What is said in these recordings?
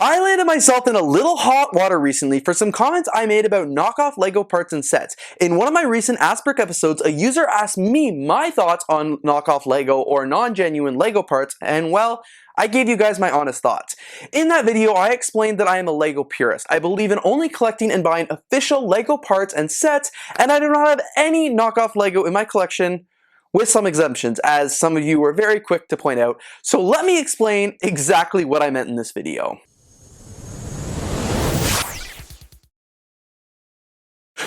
I landed myself in a little hot water recently for some comments I made about knockoff LEGO parts and sets. In one of my recent AskBrick episodes, a user asked me my thoughts on knockoff LEGO or non-genuine LEGO parts, and well, I gave you guys my honest thoughts. In that video, I explained that I am a LEGO purist. I believe in only collecting and buying official LEGO parts and sets, and I do not have any knockoff LEGO in my collection, with some exemptions, as some of you were very quick to point out. So let me explain exactly what I meant in this video.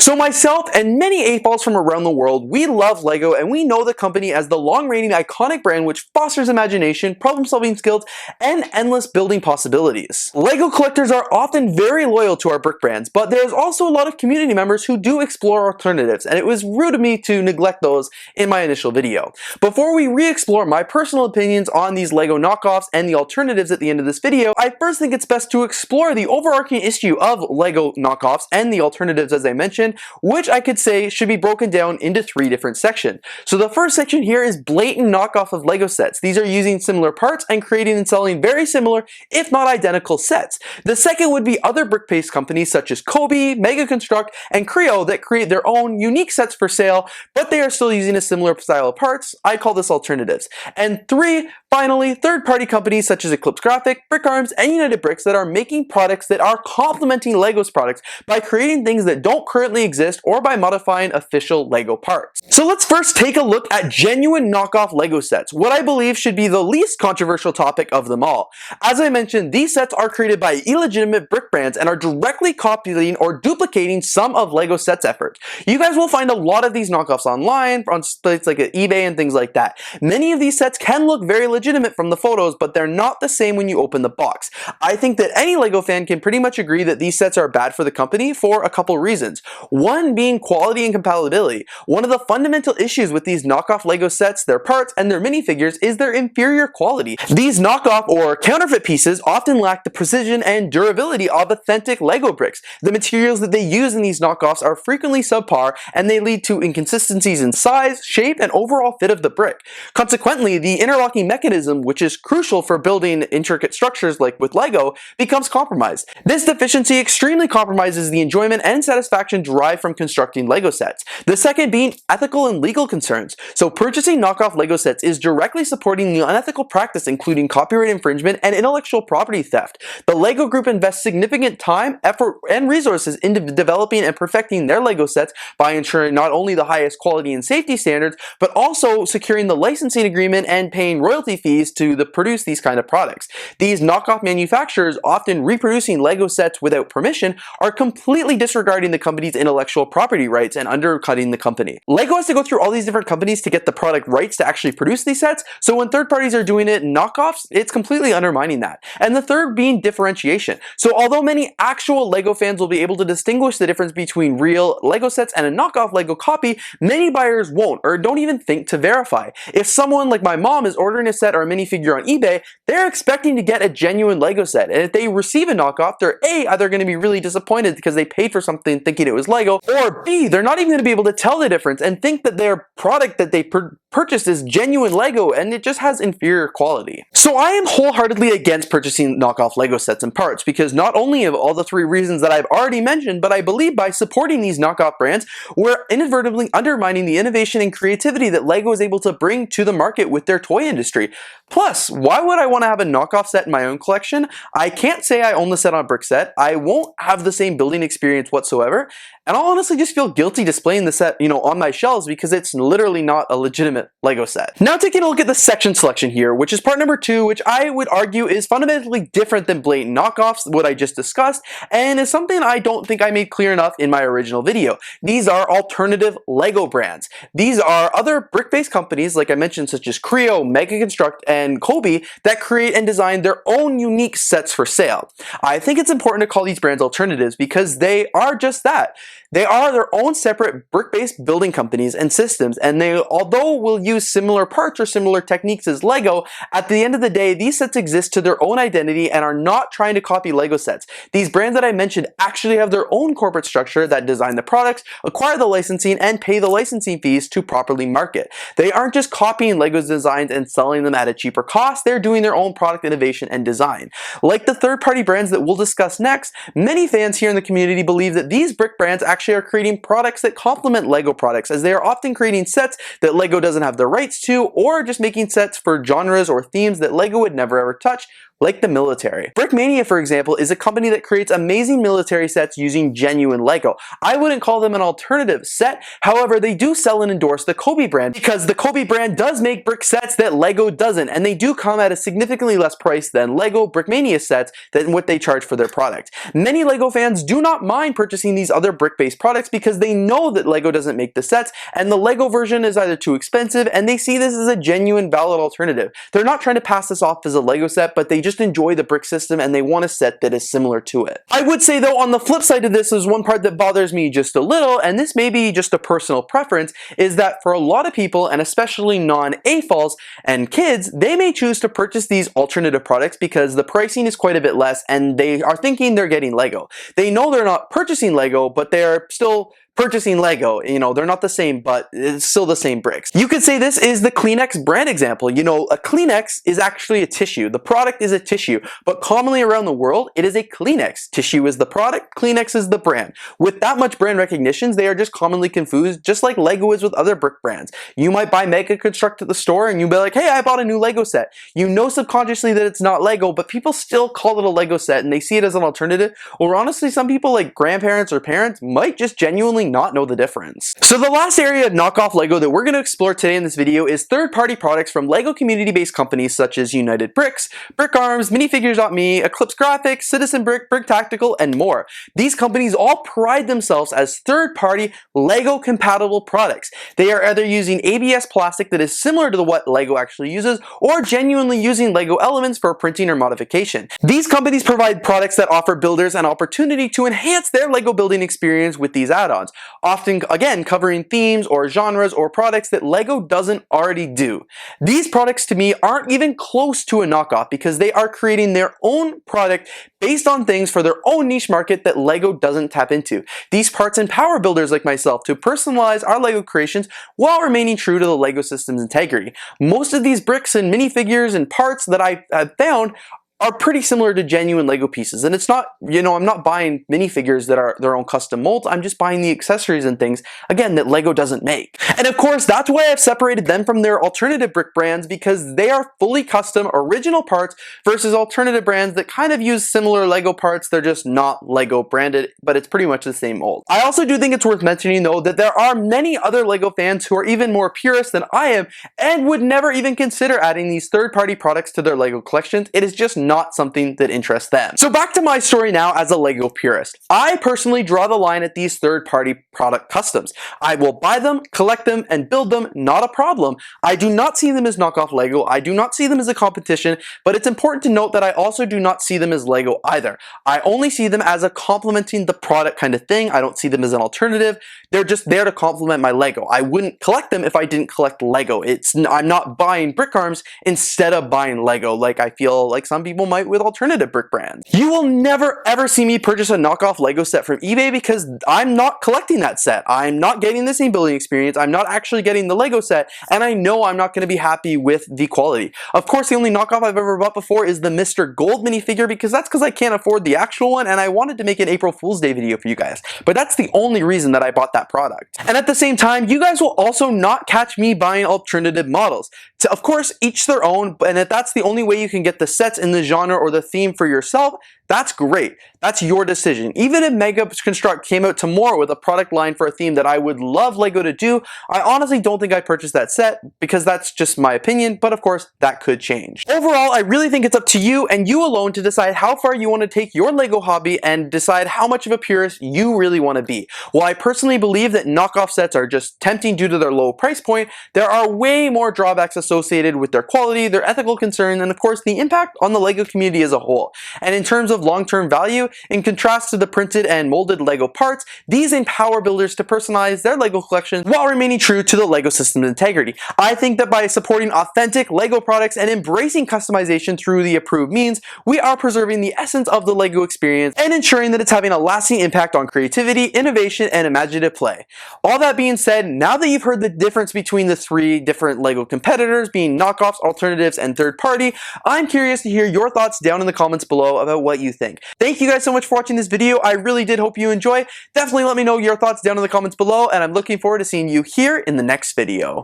So myself and many AFOLs from around the world, we love LEGO and we know the company as the long-reigning iconic brand which fosters imagination, problem-solving skills, and endless building possibilities. LEGO collectors are often very loyal to our brick brands, but there's also a lot of community members who do explore alternatives, and it was rude of me to neglect those in my initial video. Before we re-explore my personal opinions on these LEGO knockoffs and the alternatives at the end of this video, I first think it's best to explore the overarching issue of LEGO knockoffs and the alternatives as I mentioned, which I could say should be broken down into 3 different sections. So the first section here is blatant knockoff of LEGO sets. These are using similar parts and creating and selling very similar, if not identical, sets. The second would be other brick-based companies such as Kobe, Mega Construct, and Creo that create their own unique sets for sale, but they are still using a similar style of parts. I call this alternatives. And 3, finally, third-party companies such as Eclipse Graphic, BrickArms, and United Bricks that are making products that are complementing LEGO's products by creating things that don't currently exist or by modifying official LEGO parts. So let's first take a look at genuine knockoff LEGO sets, what I believe should be the least controversial topic of them all. As I mentioned, these sets are created by illegitimate brick brands and are directly copying or duplicating some of LEGO sets' efforts. You guys will find a lot of these knockoffs online, on sites like eBay and things like that. Many of these sets can look very legitimate from the photos, but they're not the same when you open the box. I think that any LEGO fan can pretty much agree that these sets are bad for the company for a couple reasons. One being quality and compatibility. One of the fundamental issues with these knockoff LEGO sets, their parts, and their minifigures is their inferior quality. These knockoff or counterfeit pieces often lack the precision and durability of authentic LEGO bricks. The materials that they use in these knockoffs are frequently subpar, and they lead to inconsistencies in size, shape, and overall fit of the brick. Consequently, the interlocking mechanism, which is crucial for building intricate structures like with LEGO, becomes compromised. This deficiency extremely compromises the enjoyment and satisfaction derived from constructing LEGO sets. The second being ethical and legal concerns. So purchasing knockoff LEGO sets is directly supporting the unethical practice, including copyright infringement and intellectual property theft. The LEGO Group invests significant time, effort, and resources into developing and perfecting their LEGO sets by ensuring not only the highest quality and safety standards, but also securing the licensing agreement and paying royalty fees to produce these kind of products. These knockoff manufacturers, often reproducing LEGO sets without permission, are completely disregarding the company's intellectual property rights and undercutting the company. LEGO has to go through all these different companies to get the product rights to actually produce these sets, so when third parties are doing it in knockoffs, it's completely undermining that. And the third being differentiation. So although many actual LEGO fans will be able to distinguish the difference between real LEGO sets and a knockoff LEGO copy, many buyers won't or don't even think to verify. If someone like my mom is ordering a set or a minifigure on eBay, they're expecting to get a genuine LEGO set, and if they receive a knockoff, they're either going to be really disappointed because they paid for something thinking it was LEGO, or B, they're not even going to be able to tell the difference and think that their product that they purchased is genuine LEGO and it just has inferior quality. So I am wholeheartedly against purchasing knockoff LEGO sets and parts because not only of all the 3 reasons that I've already mentioned, but I believe by supporting these knockoff brands, we're inadvertently undermining the innovation and creativity that LEGO is able to bring to the market with their toy industry. Plus, why would I want to have a knockoff set in my own collection? I can't say I own the set on BrickSet. I won't have the same building experience whatsoever, and I'll honestly just feel guilty displaying the set, on my shelves because it's literally not a legitimate LEGO set. Now taking a look at the section selection here, which is part number 2, which I would argue is fundamentally different than blatant knockoffs, what I just discussed, and is something I don't think I made clear enough in my original video. These are alternative LEGO brands. These are other brick-based companies, like I mentioned, such as Creo, Mega Construct, and Kobe, that create and design their own unique sets for sale. I think it's important to call these brands alternatives because they are just that. They are their own separate brick-based building companies and systems, and they, although will use similar parts or similar techniques as LEGO, at the end of the day, these sets exist to their own identity and are not trying to copy LEGO sets. These brands that I mentioned actually have their own corporate structure that design the products, acquire the licensing, and pay the licensing fees to properly market. They aren't just copying LEGO's designs and selling them them at a cheaper cost, they're doing their own product innovation and design. Like the third-party brands that we'll discuss next, many fans here in the community believe that these brick brands actually are creating products that complement LEGO products, as they are often creating sets that LEGO doesn't have the rights to, or just making sets for genres or themes that LEGO would never ever touch, like the military. Brickmania, for example, is a company that creates amazing military sets using genuine LEGO. I wouldn't call them an alternative set, however, they do sell and endorse the Kobe brand, because the Kobe brand does make brick sets that LEGO doesn't, and they do come at a significantly less price than LEGO Brickmania sets than what they charge for their product. Many LEGO fans do not mind purchasing these other brick-based products because they know that LEGO doesn't make the sets, and the LEGO version is either too expensive, and they see this as a genuine, valid alternative. They're not trying to pass this off as a LEGO set, but they just enjoy the brick system and they want a set that is similar to it. I would say though, on the flip side of this is one part that bothers me just a little, and this may be just a personal preference, is that for a lot of people, and especially non-AFOLs and kids, they may choose to purchase these alternative products because the pricing is quite a bit less and they are thinking they're getting LEGO. They know they're not purchasing LEGO, but they're still purchasing LEGO. You know, they're not the same, but it's still the same bricks. You could say this is the Kleenex brand example. You know, a Kleenex is actually a tissue. The product is a tissue, but commonly around the world, it is a Kleenex. Tissue is the product, Kleenex is the brand. With that much brand recognition, they are just commonly confused, just like LEGO is with other brick brands. You might buy Mega Construct at the store and you'll be like, hey, I bought a new LEGO set. You know subconsciously that it's not LEGO, but people still call it a LEGO set and they see it as an alternative, or honestly, some people like grandparents or parents might just genuinely not know the difference. So the last area of knockoff LEGO that we're going to explore today in this video is third-party products from LEGO community-based companies such as United Bricks, BrickArms, Minifigures.me, Eclipse Graphics, Citizen Brick, Brick Tactical, and more. These companies all pride themselves as third-party LEGO-compatible products. They are either using ABS plastic that is similar to what LEGO actually uses, or genuinely using LEGO elements for printing or modification. These companies provide products that offer builders an opportunity to enhance their LEGO building experience with these add-ons, often again covering themes or genres or products that LEGO doesn't already do. These products to me aren't even close to a knockoff because they are creating their own product based on things for their own niche market that LEGO doesn't tap into. These parts empower builders like myself to personalize our LEGO creations while remaining true to the LEGO system's integrity. Most of these bricks and minifigures and parts that I have found are pretty similar to genuine LEGO pieces, and it's not, you know, I'm not buying minifigures that are their own custom molds, I'm just buying the accessories and things, again, that LEGO doesn't make. And of course, that's why I've separated them from their alternative brick brands, because they are fully custom, original parts versus alternative brands that kind of use similar LEGO parts, they're just not LEGO branded, but it's pretty much the same mold. I also do think it's worth mentioning though that there are many other LEGO fans who are even more purist than I am and would never even consider adding these third-party products to their LEGO collections. It is just not something that interests them. So back to my story now as a LEGO purist. I personally draw the line at these third-party product customs. I will buy them, collect them, and build them, not a problem. I do not see them as knockoff LEGO. I do not see them as a competition, but it's important to note that I also do not see them as LEGO either. I only see them as a complementing the product kind of thing. I don't see them as an alternative. They're just there to complement my LEGO. I wouldn't collect them if I didn't collect LEGO. I'm not buying BrickArms instead of buying LEGO like I feel like some people might with alternative brick brands. You will never ever see me purchase a knockoff LEGO set from eBay because I'm not collecting that set. I'm not getting the same building experience. I'm not actually getting the LEGO set, and I know I'm not going to be happy with the quality. Of course, the only knockoff I've ever bought before is the Mr. Gold minifigure, because that's because I can't afford the actual one and I wanted to make an April Fool's Day video for you guys. But that's the only reason that I bought that product. And at the same time, you guys will also not catch me buying alternative models. So of course, each their own, and if that's the only way you can get the sets in the genre or the theme for yourself, that's great. That's your decision. Even if Mega Construct came out tomorrow with a product line for a theme that I would love LEGO to do, I honestly don't think I'd purchase that set because that's just my opinion, but of course, that could change. Overall, I really think it's up to you and you alone to decide how far you want to take your LEGO hobby and decide how much of a purist you really want to be. While I personally believe that knockoff sets are just tempting due to their low price point, there are way more drawbacks associated with their quality, their ethical concerns, and of course, the impact on the LEGO community as a whole. And in terms of long-term value. In contrast to the printed and molded LEGO parts, these empower builders to personalize their LEGO collection while remaining true to the LEGO system's integrity. I think that by supporting authentic LEGO products and embracing customization through the approved means, we are preserving the essence of the LEGO experience and ensuring that it's having a lasting impact on creativity, innovation, and imaginative play. All that being said, now that you've heard the difference between the three different LEGO competitors, being knockoffs, alternatives, and third party, I'm curious to hear your thoughts down in the comments below about what you think. Thank you guys so much for watching this video. I really did hope you enjoy. Definitely let me know your thoughts down in the comments below, and I'm looking forward to seeing you here in the next video.